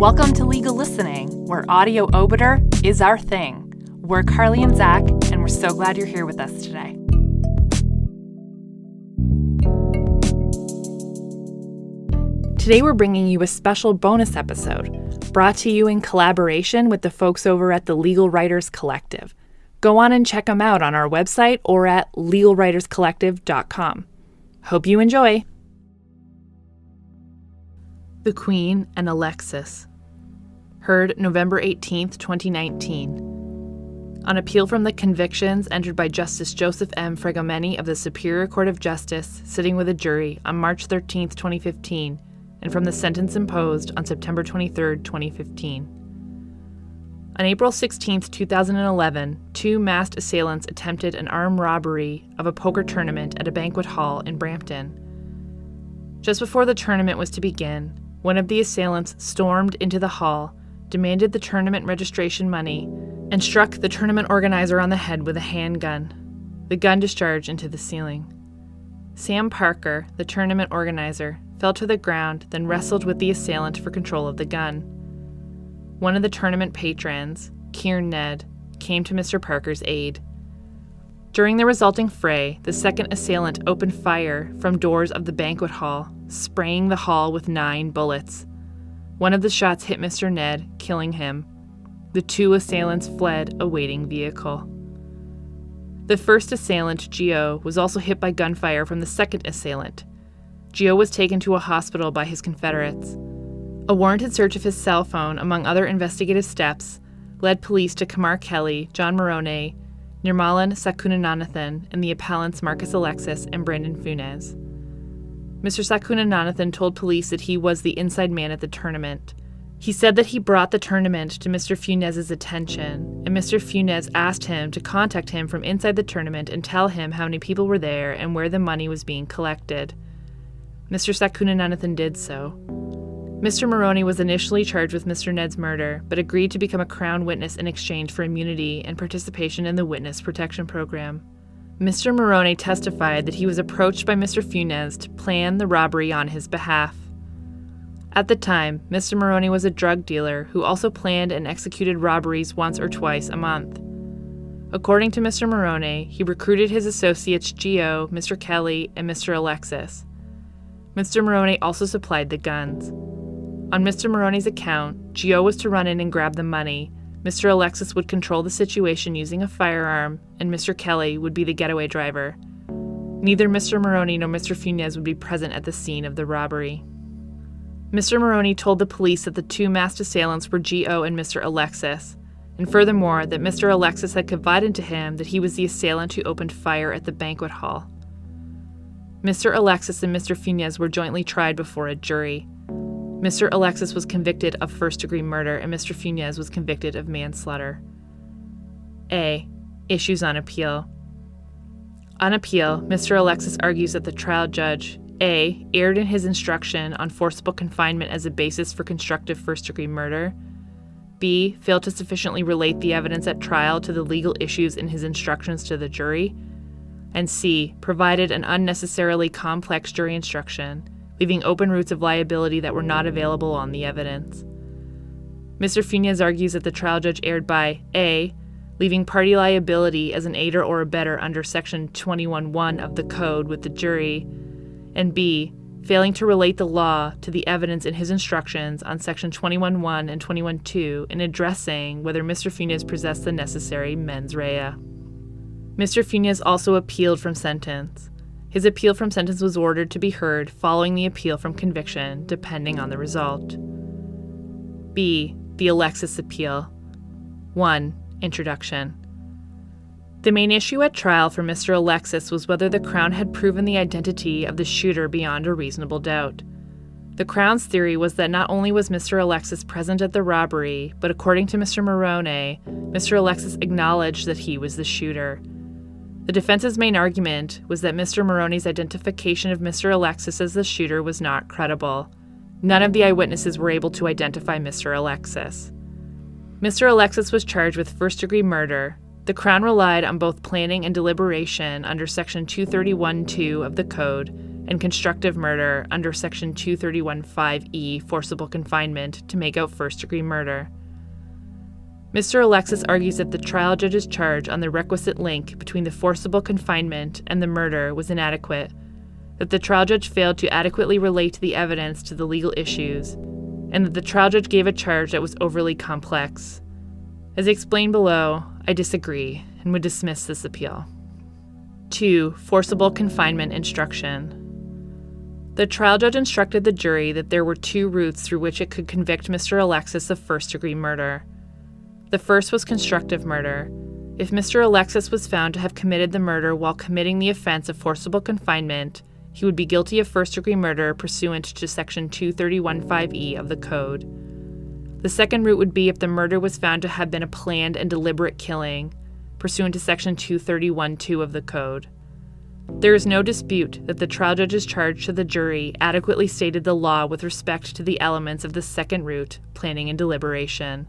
Welcome to Legal Listening, where audio obiter is our thing. We're Carly and Zach, and we're so glad you're here with us today. Today we're bringing you a special bonus episode, brought to you in collaboration with the folks over at the Legal Writers Collective. Go on and check them out on our website or at legalwriterscollective.com. Hope you enjoy. The Queen and Alexis. Heard November 18th, 2019. On appeal from the convictions entered by Justice Joseph M. Fregomeni of the Superior Court of Justice, sitting with a jury on March 13th, 2015, and from the sentence imposed on September 23rd, 2015. On April 16th, 2011, two masked assailants attempted an armed robbery of a poker tournament at a banquet hall in Brampton. Just before the tournament was to begin, one of the assailants stormed into the hall, demanded the tournament registration money, and struck the tournament organizer on the head with a handgun. The gun discharged into the ceiling. Sam Parker, the tournament organizer, fell to the ground, then wrestled with the assailant for control of the gun. One of the tournament patrons, Kieran Ned, came to Mr. Parker's aid. During the resulting fray, the second assailant opened fire from doors of the banquet hall, spraying the hall with 9 bullets. One of the shots hit Mr. Ned, killing him. The two assailants fled a waiting vehicle. The first assailant, Gio, was also hit by gunfire from the second assailant. Gio was taken to a hospital by his Confederates. A warranted search of his cell phone, among other investigative steps, led police to Kamar Kelly, John Morone, Nirmalan Sakunanathan, and the appellants Marcus Alexis and Brandon Funes. Mr. Sakunanathan told police that he was the inside man at the tournament. He said that he brought the tournament to Mr. Funes' attention, and Mr. Funes asked him to contact him from inside the tournament and tell him how many people were there and where the money was being collected. Mr. Sakunanathan did so. Mr. Morone was initially charged with Mr. Ned's murder, but agreed to become a Crown witness in exchange for immunity and participation in the Witness Protection Program. Mr. Morone testified that he was approached by Mr. Funes to plan the robbery on his behalf. At the time, Mr. Morone was a drug dealer who also planned and executed robberies once or twice a month. According to Mr. Morone, he recruited his associates Gio, Mr. Kelly, and Mr. Alexis. Mr. Morone also supplied the guns. On Mr. Morone's account, Gio was to run in and grab the money, Mr. Alexis would control the situation using a firearm, and Mr. Kelly would be the getaway driver. Neither Mr. Morone nor Mr. Funes would be present at the scene of the robbery. Mr. Morone told the police that the two masked assailants were Gio and Mr. Alexis, and furthermore that Mr. Alexis had confided to him that he was the assailant who opened fire at the banquet hall. Mr. Alexis and Mr. Funes were jointly tried before a jury. Mr. Alexis was convicted of first-degree murder, and Mr. Funes was convicted of manslaughter. A. Issues on appeal. On appeal, Mr. Alexis argues that the trial judge, A, erred in his instruction on forcible confinement as a basis for constructive first-degree murder, B, failed to sufficiently relate the evidence at trial to the legal issues in his instructions to the jury, and C, provided an unnecessarily complex jury instruction, leaving open routes of liability that were not available on the evidence. Mr. Funes argues that the trial judge erred by A, leaving party liability as an aider or abettor under Section 21(1) of the Code with the jury, and B, failing to relate the law to the evidence in his instructions on Section 21(1) and 21(2) in addressing whether Mr. Funes possessed the necessary mens rea. Mr. Funes also appealed from sentence. His appeal from sentence was ordered to be heard following the appeal from conviction, depending on the result. B. The Alexis appeal. 1. Introduction. The main issue at trial for Mr. Alexis was whether the Crown had proven the identity of the shooter beyond a reasonable doubt. The Crown's theory was that not only was Mr. Alexis present at the robbery, but according to Mr. Morone, Mr. Alexis acknowledged that he was the shooter. The defense's main argument was that Mr. Morone's identification of Mr. Alexis as the shooter was not credible. None of the eyewitnesses were able to identify Mr. Alexis. Mr. Alexis was charged with first-degree murder. The Crown relied on both planning and deliberation under Section 231(2) of the Code, and constructive murder under Section 231(5)(e), forcible confinement, to make out first-degree murder. Mr. Alexis argues that the trial judge's charge on the requisite link between the forcible confinement and the murder was inadequate, that the trial judge failed to adequately relate the evidence to the legal issues, and that the trial judge gave a charge that was overly complex. As explained below, I disagree and would dismiss this appeal. 2. Forcible confinement instruction. The trial judge instructed the jury that there were 2 routes through which it could convict Mr. Alexis of first-degree murder. The first was constructive murder. If Mr. Alexis was found to have committed the murder while committing the offense of forcible confinement, he would be guilty of first-degree murder pursuant to Section 231(5)(e) of the Code. The second route would be if the murder was found to have been a planned and deliberate killing, pursuant to Section 231(2) of the Code. There is no dispute that the trial judge's charge to the jury adequately stated the law with respect to the elements of the second route, planning and deliberation.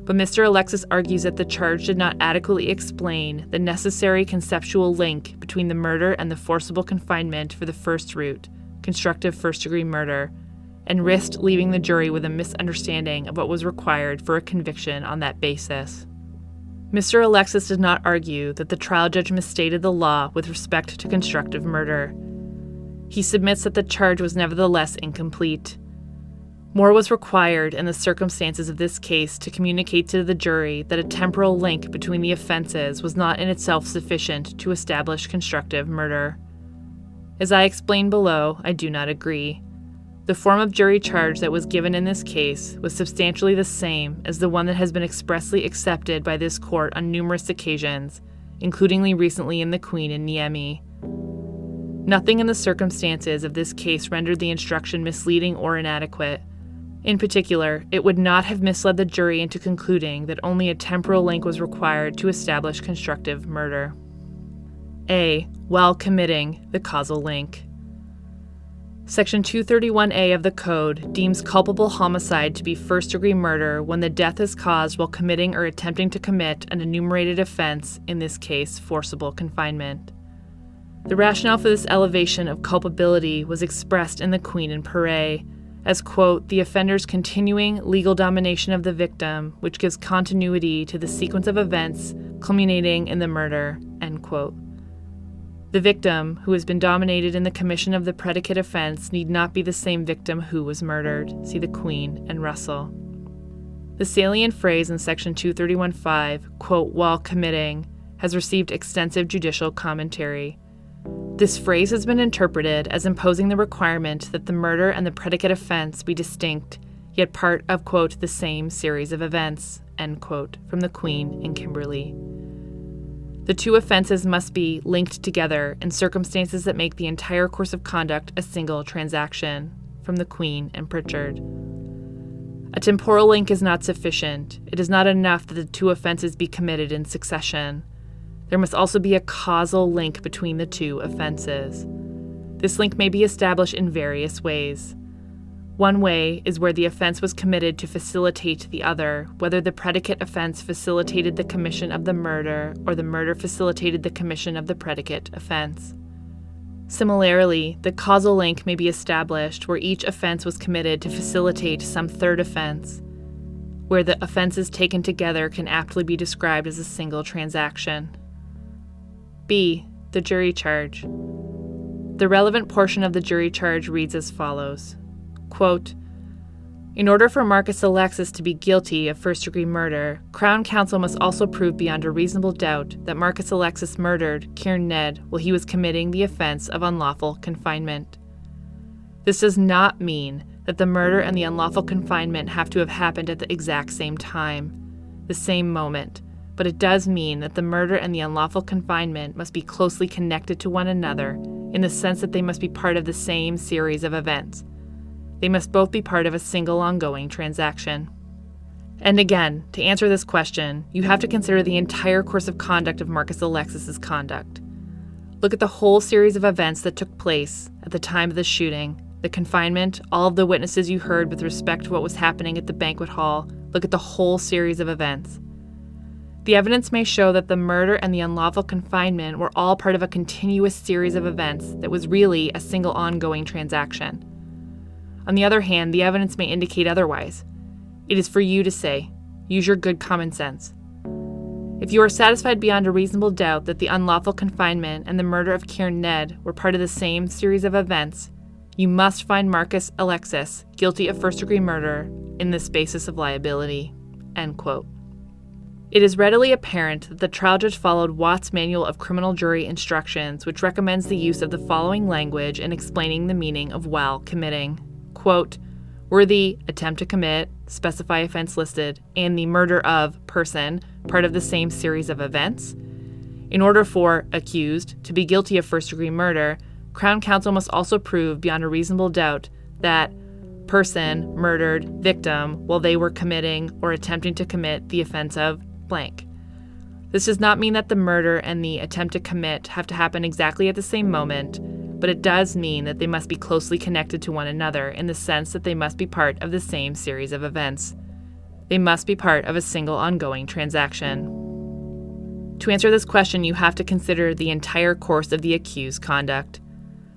But Mr. Alexis argues that the charge did not adequately explain the necessary conceptual link between the murder and the forcible confinement for the first route, constructive first-degree murder, and risked leaving the jury with a misunderstanding of what was required for a conviction on that basis. Mr. Alexis did not argue that the trial judge misstated the law with respect to constructive murder. He submits that the charge was nevertheless incomplete. More was required in the circumstances of this case to communicate to the jury that a temporal link between the offenses was not in itself sufficient to establish constructive murder. As I explained below, I do not agree. The form of jury charge that was given in this case was substantially the same as the one that has been expressly accepted by this court on numerous occasions, including recently in the Queen and Niemi. Nothing in the circumstances of this case rendered the instruction misleading or inadequate. In particular, it would not have misled the jury into concluding that only a temporal link was required to establish constructive murder. A. While committing the causal link. Section 231(a) of the Code deems culpable homicide to be first-degree murder when the death is caused while committing or attempting to commit an enumerated offense, in this case, forcible confinement. The rationale for this elevation of culpability was expressed in the Queen and Pare as, quote, the offender's continuing legal domination of the victim, which gives continuity to the sequence of events culminating in the murder, end quote. The victim, who has been dominated in the commission of the predicate offense, need not be the same victim who was murdered. See the Queen and Russell. The salient phrase in Section 231(5), quote, while committing, has received extensive judicial commentary. This phrase has been interpreted as imposing the requirement that the murder and the predicate offense be distinct, yet part of, quote, the same series of events, end quote, from the Queen and Kimberly. The two offenses must be linked together in circumstances that make the entire course of conduct a single transaction, from the Queen and Pritchard. A temporal link is not sufficient. It is not enough that the two offenses be committed in succession. There must also be a causal link between the two offenses. This link may be established in various ways. One way is where the offense was committed to facilitate the other, whether the predicate offense facilitated the commission of the murder or the murder facilitated the commission of the predicate offense. Similarly, the causal link may be established where each offense was committed to facilitate some third offense, where the offenses taken together can aptly be described as a single transaction. B. The jury charge. The relevant portion of the jury charge reads as follows. Quote, in order for Marcus Alexis to be guilty of first-degree murder, Crown Counsel must also prove beyond a reasonable doubt that Marcus Alexis murdered Kieran Ned while he was committing the offense of unlawful confinement. This does not mean that the murder and the unlawful confinement have to have happened at the exact same time, the same moment, but it does mean that the murder and the unlawful confinement must be closely connected to one another in the sense that they must be part of the same series of events. They must both be part of a single ongoing transaction. And again, to answer this question, you have to consider the entire course of conduct of Marcus Alexis's conduct. Look at the whole series of events that took place at the time of the shooting, the confinement, all of the witnesses you heard with respect to what was happening at the banquet hall. Look at the whole series of events. The evidence may show that the murder and the unlawful confinement were all part of a continuous series of events that was really a single ongoing transaction. On the other hand, the evidence may indicate otherwise. It is for you to say. Use your good common sense. If you are satisfied beyond a reasonable doubt that the unlawful confinement and the murder of Kieran Ned were part of the same series of events, you must find Marcus Alexis guilty of first-degree murder in this basis of liability." End quote. It is readily apparent that the trial judge followed Watt's Manual of Criminal Jury Instructions, which recommends the use of the following language in explaining the meaning of while committing. Quote, "Were the attempt to commit, specify offense listed, and the murder of person part of the same series of events? In order for accused to be guilty of first-degree murder, Crown Counsel must also prove beyond a reasonable doubt that person murdered victim while they were committing or attempting to commit the offense of blank. This does not mean that the murder and the attempt to commit have to happen exactly at the same moment, but it does mean that they must be closely connected to one another in the sense that they must be part of the same series of events. They must be part of a single ongoing transaction." To answer this question, you have to consider the entire course of the accused's conduct.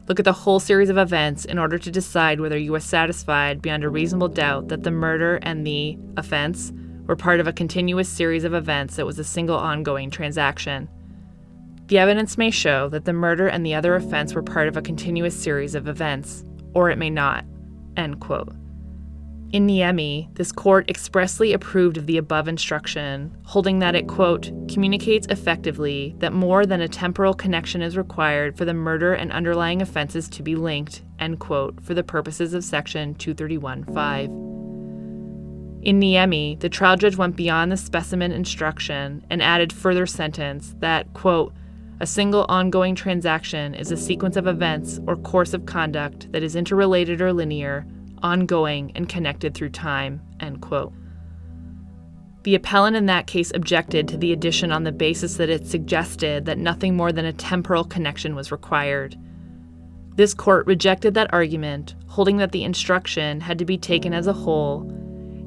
Look at the whole series of events in order to decide whether you are satisfied beyond a reasonable doubt that the murder and the offense were part of a continuous series of events that was a single ongoing transaction. The evidence may show that the murder and the other offense were part of a continuous series of events, or it may not." End quote. In Niemi, this court expressly approved of the above instruction, holding that it, quote, "communicates effectively that more than a temporal connection is required for the murder and underlying offenses to be linked," end quote, for the purposes of section 231.5. In Niemi, the trial judge went beyond the specimen instruction and added further sentence that, quote, "A single ongoing transaction is a sequence of events or course of conduct that is interrelated or linear, ongoing, and connected through time," end quote. The appellant in that case objected to the addition on the basis that it suggested that nothing more than a temporal connection was required. This court rejected that argument, holding that the instruction had to be taken as a whole,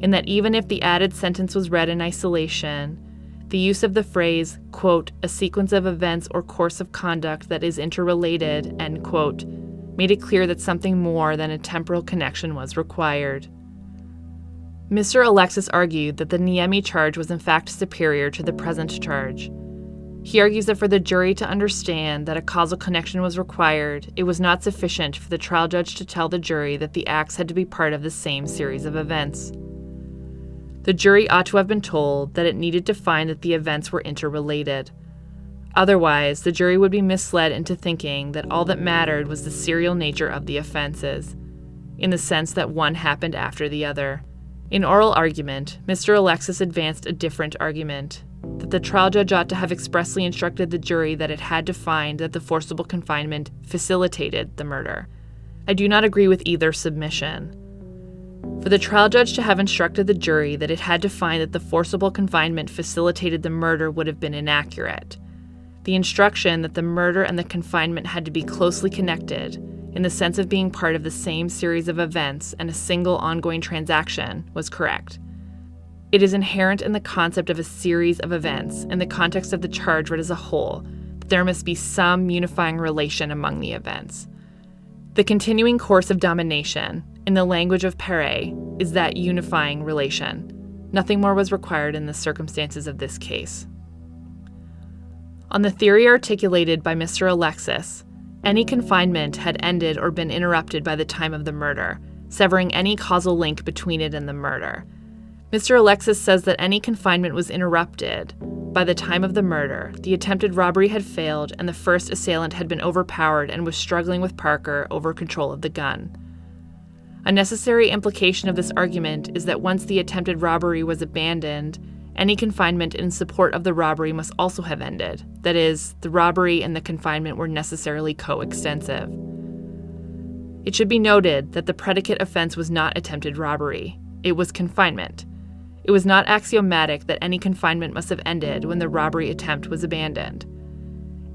and that even if the added sentence was read in isolation, the use of the phrase, quote, "a sequence of events or course of conduct that is interrelated," end quote, made it clear that something more than a temporal connection was required. Mr. Alexis argued that the Niemi charge was in fact superior to the present charge. He argues that for the jury to understand that a causal connection was required, it was not sufficient for the trial judge to tell the jury that the acts had to be part of the same series of events. The jury ought to have been told that it needed to find that the events were interrelated. Otherwise, the jury would be misled into thinking that all that mattered was the serial nature of the offenses, in the sense that one happened after the other. In oral argument, Mr. Alexis advanced a different argument, that the trial judge ought to have expressly instructed the jury that it had to find that the forcible confinement facilitated the murder. I do not agree with either submission. For the trial judge to have instructed the jury that it had to find that the forcible confinement facilitated the murder would have been inaccurate. The instruction that the murder and the confinement had to be closely connected, in the sense of being part of the same series of events and a single ongoing transaction, was correct. It is inherent in the concept of a series of events, in the context of the charge read as a whole, that there must be some unifying relation among the events. The continuing course of domination, in the language of Perret, is that unifying relation. Nothing more was required in the circumstances of this case. On the theory articulated by Mr. Alexis, any confinement had ended or been interrupted by the time of the murder, severing any causal link between it and the murder. Mr. Alexis says that any confinement was interrupted by the time of the murder. The attempted robbery had failed, and the first assailant had been overpowered and was struggling with Parker over control of the gun. A necessary implication of this argument is that once the attempted robbery was abandoned, any confinement in support of the robbery must also have ended. That is, the robbery and the confinement were necessarily coextensive. It should be noted that the predicate offense was not attempted robbery. It was confinement. It was not axiomatic that any confinement must have ended when the robbery attempt was abandoned.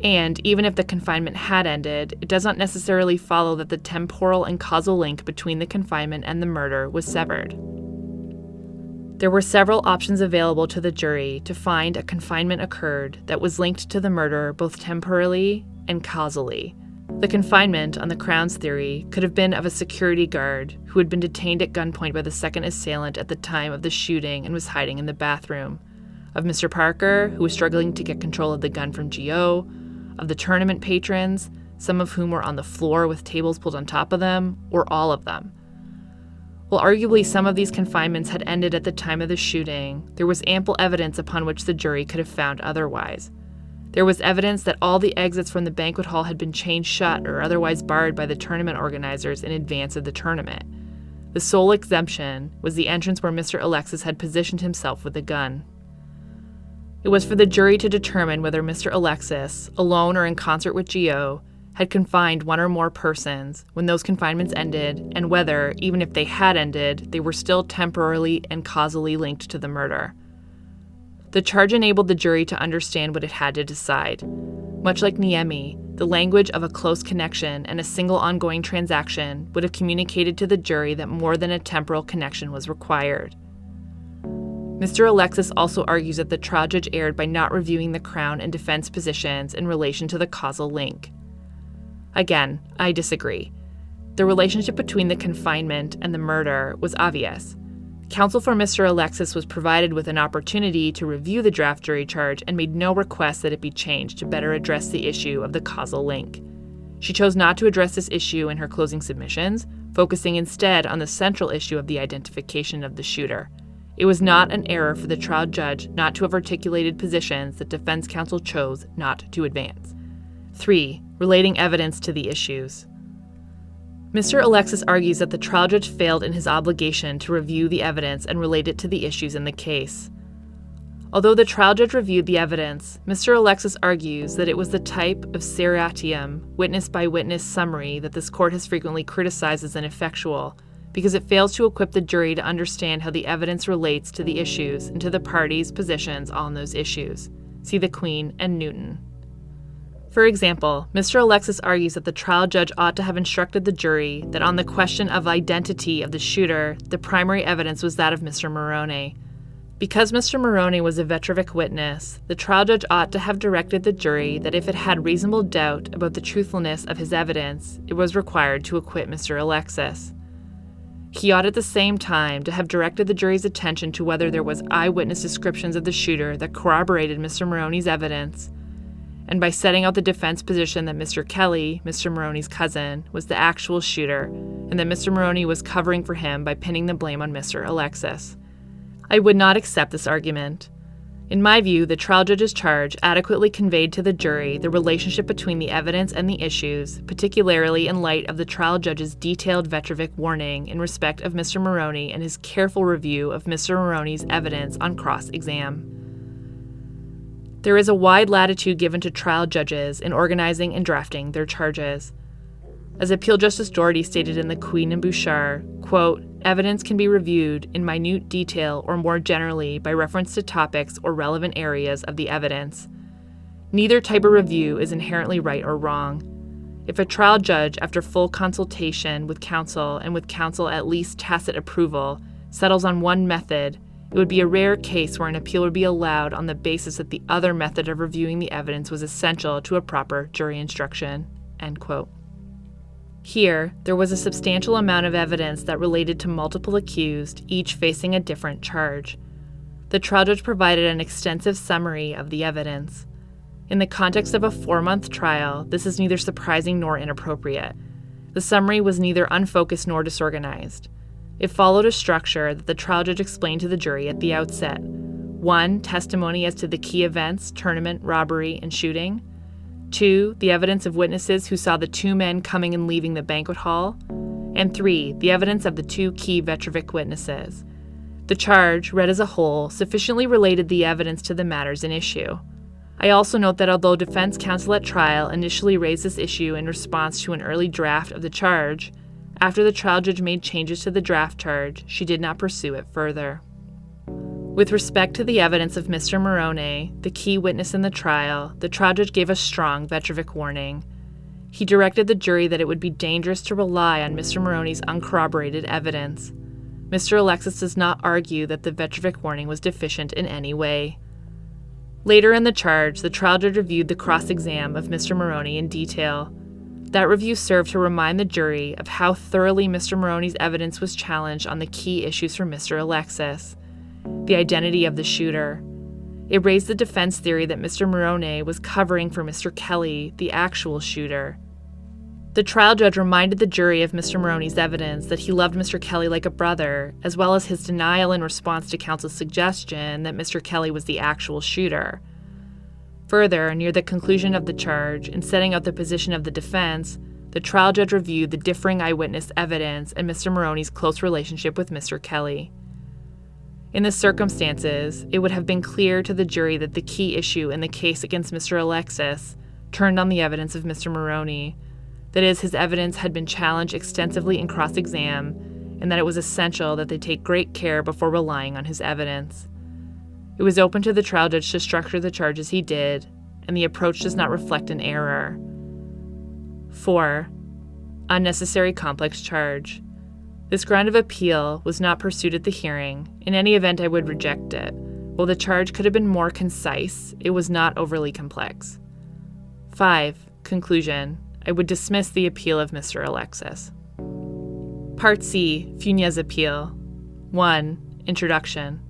And even if the confinement had ended, it does not necessarily follow that the temporal and causal link between the confinement and the murder was severed. There were several options available to the jury to find a confinement occurred that was linked to the murder both temporally and causally. The confinement, on the Crown's theory, could have been of a security guard who had been detained at gunpoint by the second assailant at the time of the shooting and was hiding in the bathroom, of Mr. Parker, who was struggling to get control of the gun from Gio, of the tournament patrons, some of whom were on the floor with tables pulled on top of them, or all of them. While arguably some of these confinements had ended at the time of the shooting, there was ample evidence upon which the jury could have found otherwise. There was evidence that all the exits from the banquet hall had been chained shut or otherwise barred by the tournament organizers in advance of the tournament. The sole exemption was the entrance where Mr. Alexis had positioned himself with a gun. It was for the jury to determine whether Mr. Alexis, alone or in concert with Gio, had confined one or more persons when those confinements ended, and whether, even if they had ended, they were still temporarily and causally linked to the murder. The charge enabled the jury to understand what it had to decide. Much like Niemi, the language of a close connection and a single ongoing transaction would have communicated to the jury that more than a temporal connection was required. Mr. Alexis also argues that the trial judge erred by not reviewing the Crown and defense positions in relation to the causal link. Again, I disagree. The relationship between the confinement and the murder was obvious. Counsel for Mr. Alexis was provided with an opportunity to review the draft jury charge and made no request that it be changed to better address the issue of the causal link. She chose not to address this issue in her closing submissions, focusing instead on the central issue of the identification of the shooter. It was not an error for the trial judge not to have articulated positions that defense counsel chose not to advance. 3. Relating evidence to the issues. Mr. Alexis argues that the trial judge failed in his obligation to review the evidence and relate it to the issues in the case. Although the trial judge reviewed the evidence, Mr. Alexis argues that it was the type of seriatim, witness-by-witness summary that this court has frequently criticized as ineffectual, because it fails to equip the jury to understand how the evidence relates to the issues and to the parties' positions on those issues. See the Queen and Newton. For example, Mr. Alexis argues that the trial judge ought to have instructed the jury that on the question of identity of the shooter, the primary evidence was that of Mr. Moroni. Because Mr. Moroni was a Vetrovic witness, the trial judge ought to have directed the jury that if it had reasonable doubt about the truthfulness of his evidence, it was required to acquit Mr. Alexis. He ought at the same time to have directed the jury's attention to whether there was eyewitness descriptions of the shooter that corroborated Mr. Moroni's evidence, and by setting out the defense position that Mr. Kelly, Mr. Moroni's cousin, was the actual shooter, and that Mr. Moroni was covering for him by pinning the blame on Mr. Alexis. I would not accept this argument. In my view, the trial judge's charge adequately conveyed to the jury the relationship between the evidence and the issues, particularly in light of the trial judge's detailed Vetrovic warning in respect of Mr. Moroni and his careful review of Mr. Moroni's evidence on cross-exam. There is a wide latitude given to trial judges in organizing and drafting their charges. As Appeal Justice Doherty stated in the Queen and Bouchard, quote, "Evidence can be reviewed in minute detail or more generally by reference to topics or relevant areas of the evidence. Neither type of review is inherently right or wrong. If a trial judge, after full consultation with counsel and with counsel at least tacit approval, settles on one method, it would be a rare case where an appeal would be allowed on the basis that the other method of reviewing the evidence was essential to a proper jury instruction." End quote. Here, there was a substantial amount of evidence that related to multiple accused, each facing a different charge. The trial judge provided an extensive summary of the evidence. In the context of a 4-month trial, this is neither surprising nor inappropriate. The summary was neither unfocused nor disorganized. It followed a structure that the trial judge explained to the jury at the outset. 1, testimony as to the key events, tournament, robbery, and shooting. 2, the evidence of witnesses who saw the 2 men coming and leaving the banquet hall. And 3, the evidence of the 2 key Vetrovic witnesses. The charge, read as a whole, sufficiently related the evidence to the matters in issue. I also note that although defense counsel at trial initially raised this issue in response to an early draft of the charge, after the trial judge made changes to the draft charge, she did not pursue it further. With respect to the evidence of Mr. Moroni, the key witness in the trial judge gave a strong Vetrovic warning. He directed the jury that it would be dangerous to rely on Mr. Moroni's uncorroborated evidence. Mr. Alexis does not argue that the Vetrovic warning was deficient in any way. Later in the charge, the trial judge reviewed the cross-exam of Mr. Maroney in detail. That review served to remind the jury of how thoroughly Mr. Maroney's evidence was challenged on the key issues for Mr. Alexis: the identity of the shooter. It raised the defense theory that Mr. Maroney was covering for Mr. Kelly, the actual shooter. The trial judge reminded the jury of Mr. Maroney's evidence that he loved Mr. Kelly like a brother, as well as his denial in response to counsel's suggestion that Mr. Kelly was the actual shooter. Further, near the conclusion of the charge, in setting out the position of the defense, the trial judge reviewed the differing eyewitness evidence and Mr. Maroney's close relationship with Mr. Kelly. In the circumstances, it would have been clear to the jury that the key issue in the case against Mr. Alexis turned on the evidence of Mr. Maroney. That is, his evidence had been challenged extensively in cross-exam, and that it was essential that they take great care before relying on his evidence. It was open to the trial judge to structure the charge as he did, and the approach does not reflect an error. 4. Unnecessary complex charge. This ground of appeal was not pursued at the hearing. In any event, I would reject it. While the charge could have been more concise, it was not overly complex. 5. Conclusion. I would dismiss the appeal of Mr. Alexis. Part C. Funes Appeal. 1. Introduction.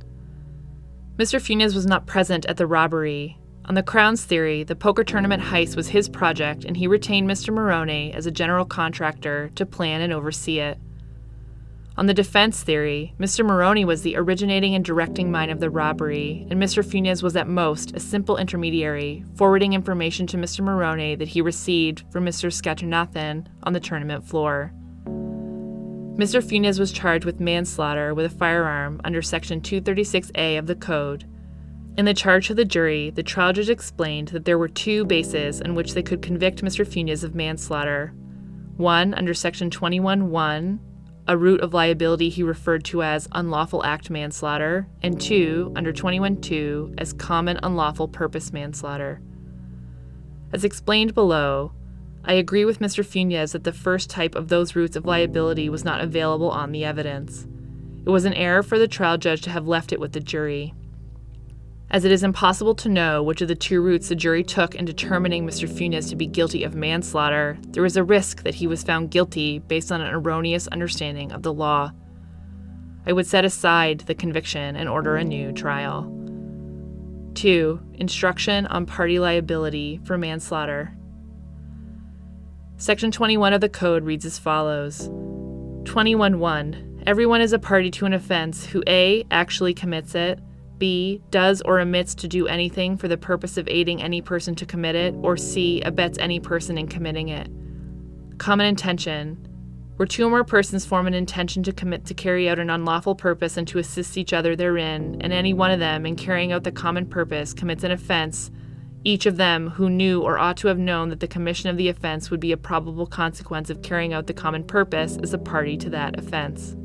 Mr. Funes was not present at the robbery. On the Crown's theory, the poker tournament heist was his project, and he retained Mr. Maroney as a general contractor to plan and oversee it. On the defense theory, Mr. Maroney was the originating and directing mind of the robbery, and Mr. Funes was at most a simple intermediary, forwarding information to Mr. Maroney that he received from Mr. Skatunathan on the tournament floor. Mr. Funes was charged with manslaughter with a firearm under Section 236A of the Code. In the charge to the jury, the trial judge explained that there were two bases on which they could convict Mr. Funes of manslaughter. One, under Section 21(1), a root of liability he referred to as unlawful act manslaughter, and 2, under 21(2), as common unlawful purpose manslaughter. As explained below, I agree with Mr. Funes that the first type of those roots of liability was not available on the evidence. It was an error for the trial judge to have left it with the jury. As it is impossible to know which of the two routes the jury took in determining Mr. Funes to be guilty of manslaughter, there is a risk that he was found guilty based on an erroneous understanding of the law. I would set aside the conviction and order a new trial. 2. Instruction on party liability for manslaughter. Section 21 of the Code reads as follows. 21(1). Everyone is a party to an offense who A. actually commits it, B. does or omits to do anything for the purpose of aiding any person to commit it, or C. abets any person in committing it. Common intention. Where two or more persons form an intention to carry out an unlawful purpose and to assist each other therein, and any one of them, in carrying out the common purpose, commits an offense, each of them who knew or ought to have known that the commission of the offense would be a probable consequence of carrying out the common purpose is a party to that offense.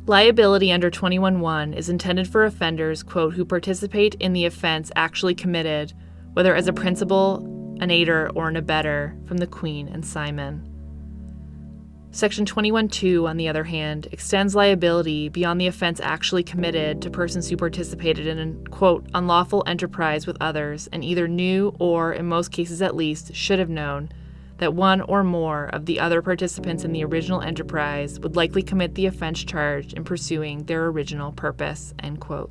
Liability under 21(1) is intended for offenders, quote, who participate in the offense actually committed, whether as a principal, an aider, or an abettor, from the Queen and Simon. Section 21(2), on the other hand, extends liability beyond the offense actually committed to persons who participated in an, quote, unlawful enterprise with others and either knew or, in most cases at least, should have known that one or more of the other participants in the original enterprise would likely commit the offense charged in pursuing their original purpose, end quote.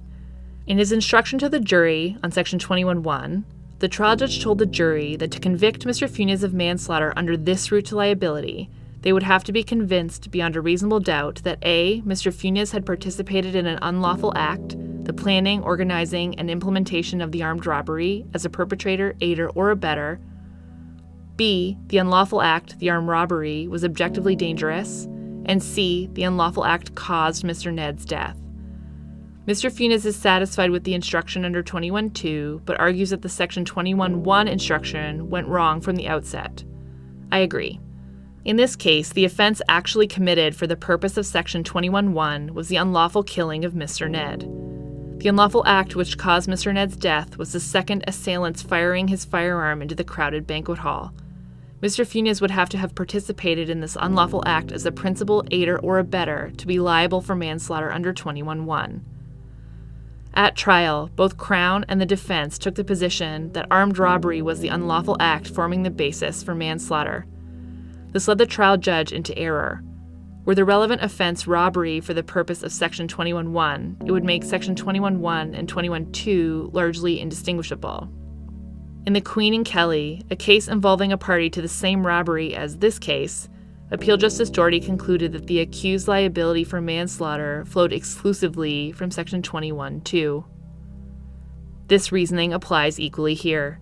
In his instruction to the jury on Section 21(1), the trial judge told the jury that to convict Mr. Funes of manslaughter under this route to liability, they would have to be convinced beyond a reasonable doubt that A. Mr. Funes had participated in an unlawful act, the planning, organizing, and implementation of the armed robbery as a perpetrator, aider, or abettor. B. The unlawful act, the armed robbery, was objectively dangerous. And C. The unlawful act caused Mr. Ned's death. Mr. Funes is satisfied with the instruction under 21(2), but argues that the Section 21(1) instruction went wrong from the outset. I agree. In this case, the offense actually committed for the purpose of Section 21(1) was the unlawful killing of Mr. Ned. The unlawful act which caused Mr. Ned's death was the second assailant's firing his firearm into the crowded banquet hall. Mr. Funes would have to have participated in this unlawful act as a principal, aider, or abettor to be liable for manslaughter under 21-1. At trial, both Crown and the defense took the position that armed robbery was the unlawful act forming the basis for manslaughter. This led the trial judge into error. Were the relevant offense robbery for the purpose of Section 21-1, it would make Section 21-1 and 21-2 largely indistinguishable. In the Queen and Kelly, a case involving a party to the same robbery as this case, Appeal Justice Doherty concluded that the accused liability for manslaughter flowed exclusively from Section 21-2. This reasoning applies equally here.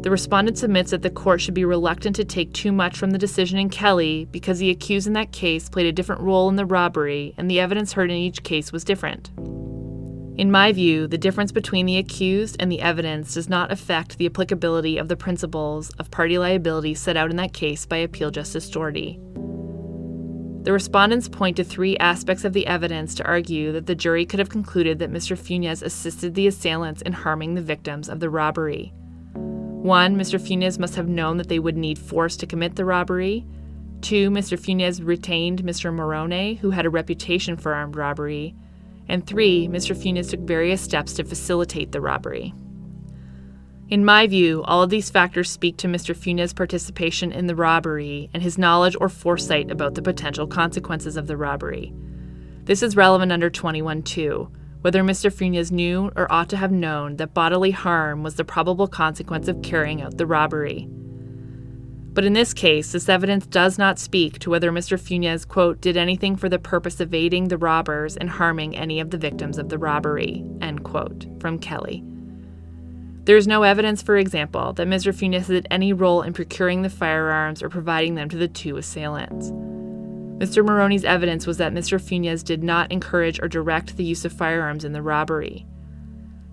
The respondent submits that the court should be reluctant to take too much from the decision in Kelly because the accused in that case played a different role in the robbery and the evidence heard in each case was different. In my view, the difference between the accused and the evidence does not affect the applicability of the principles of party liability set out in that case by Appeal Justice Doherty. The respondents point to three aspects of the evidence to argue that the jury could have concluded that Mr. Funes assisted the assailants in harming the victims of the robbery. 1. Mr. Funes must have known that they would need force to commit the robbery. 2. Mr. Funes retained Mr. Morone, who had a reputation for armed robbery. And 3. Mr. Funes took various steps to facilitate the robbery. In my view, all of these factors speak to Mr. Funes' participation in the robbery and his knowledge or foresight about the potential consequences of the robbery. This is relevant under 21-2. Whether Mr. Funes knew or ought to have known that bodily harm was the probable consequence of carrying out the robbery. But in this case, this evidence does not speak to whether Mr. Funes, quote, did anything for the purpose of aiding the robbers and harming any of the victims of the robbery, end quote, from Kelly. There is no evidence, for example, that Mr. Funes had any role in procuring the firearms or providing them to the two assailants. Mr. Morone's evidence was that Mr. Funes did not encourage or direct the use of firearms in the robbery.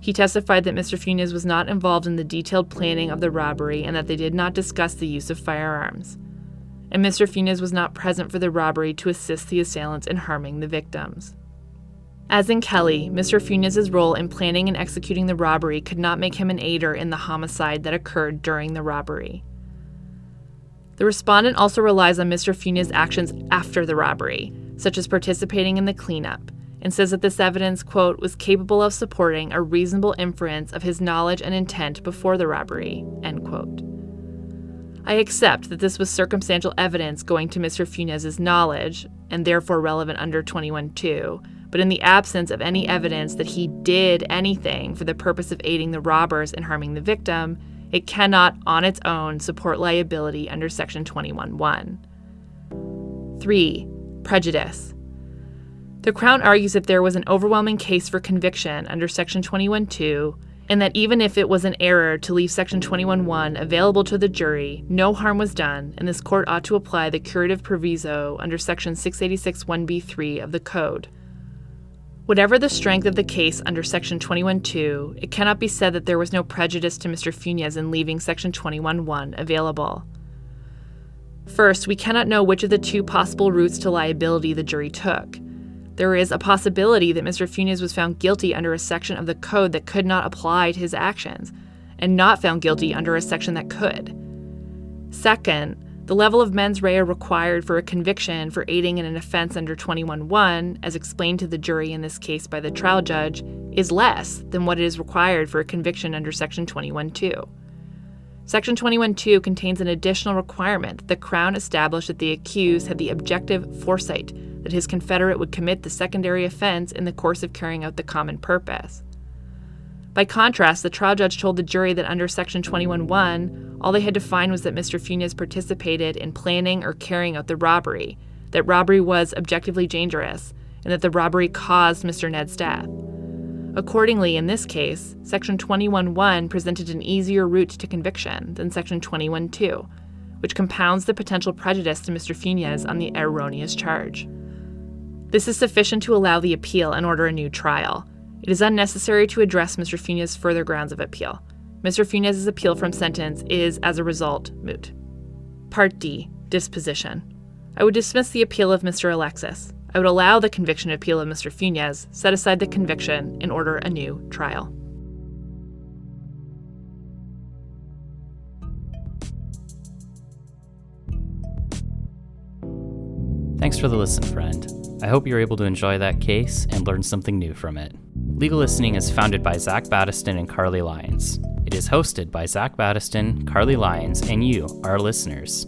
He testified that Mr. Funes was not involved in the detailed planning of the robbery and that they did not discuss the use of firearms. And Mr. Funes was not present for the robbery to assist the assailants in harming the victims. As in Kelly, Mr. Funes' role in planning and executing the robbery could not make him an aider in the homicide that occurred during the robbery. The respondent also relies on Mr. Funes' actions after the robbery, such as participating in the cleanup, and says that this evidence, quote, was capable of supporting a reasonable inference of his knowledge and intent before the robbery, end quote. I accept that this was circumstantial evidence going to Mr. Funes' knowledge, and therefore relevant under 21-2, but in the absence of any evidence that he did anything for the purpose of aiding the robbers and harming the victim, it cannot, on its own, support liability under Section 21-1. 3. Prejudice. The Crown argues that there was an overwhelming case for conviction under Section 21-2, and that even if it was an error to leave Section 21-1 available to the jury, no harm was done, and this court ought to apply the curative proviso under Section 686(1)(b)(3) of the Code. Whatever the strength of the case under Section 21-2, it cannot be said that there was no prejudice to Mr. Funes in leaving Section 21-1 available. First, we cannot know which of the two possible routes to liability the jury took. There is a possibility that Mr. Funes was found guilty under a section of the Code that could not apply to his actions, and not found guilty under a section that could. Second, the level of mens rea required for a conviction for aiding in an offense under 21-1, as explained to the jury in this case by the trial judge, is less than what is required for a conviction under Section 21-2. Section 21-2 contains an additional requirement that the Crown establish that the accused had the objective foresight that his confederate would commit the secondary offense in the course of carrying out the common purpose. By contrast, the trial judge told the jury that under Section 21-1, all they had to find was that Mr. Funes participated in planning or carrying out the robbery, that robbery was objectively dangerous, and that the robbery caused Mr. Ned's death. Accordingly, in this case, Section 21-1 presented an easier route to conviction than Section 21-2, which compounds the potential prejudice to Mr. Funes on the erroneous charge. This is sufficient to allow the appeal and order a new trial. It is unnecessary to address Mr. Funes' further grounds of appeal. Mr. Funes' appeal from sentence is, as a result, moot. Part D. Disposition. I would dismiss the appeal of Mr. Alexis. I would allow the conviction appeal of Mr. Funes, set aside the conviction, and order a new trial. Thanks for the listen, friend. I hope you're able to enjoy that case and learn something new from it. Legal Listening is founded by Zach Battiston and Carly Lyons. It is hosted by Zach Battiston, Carly Lyons, and you, our listeners.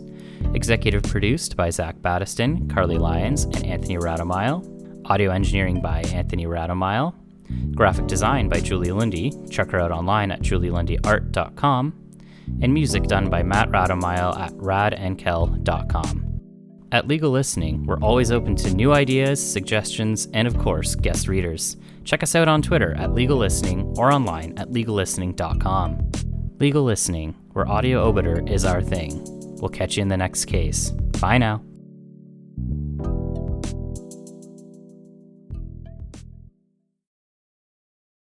Executive produced by Zach Battiston, Carly Lyons, and Anthony Radomile. Audio engineering by Anthony Radomile. Graphic design by Julie Lundy. Check her out online at julielundyart.com. And music done by Matt Radomile at radandkel.com. At Legal Listening, we're always open to new ideas, suggestions, and of course, guest readers. Check us out on Twitter at Legal Listening or online at legallistening.com. Legal Listening, where audio obiter is our thing. We'll catch you in the next case. Bye now.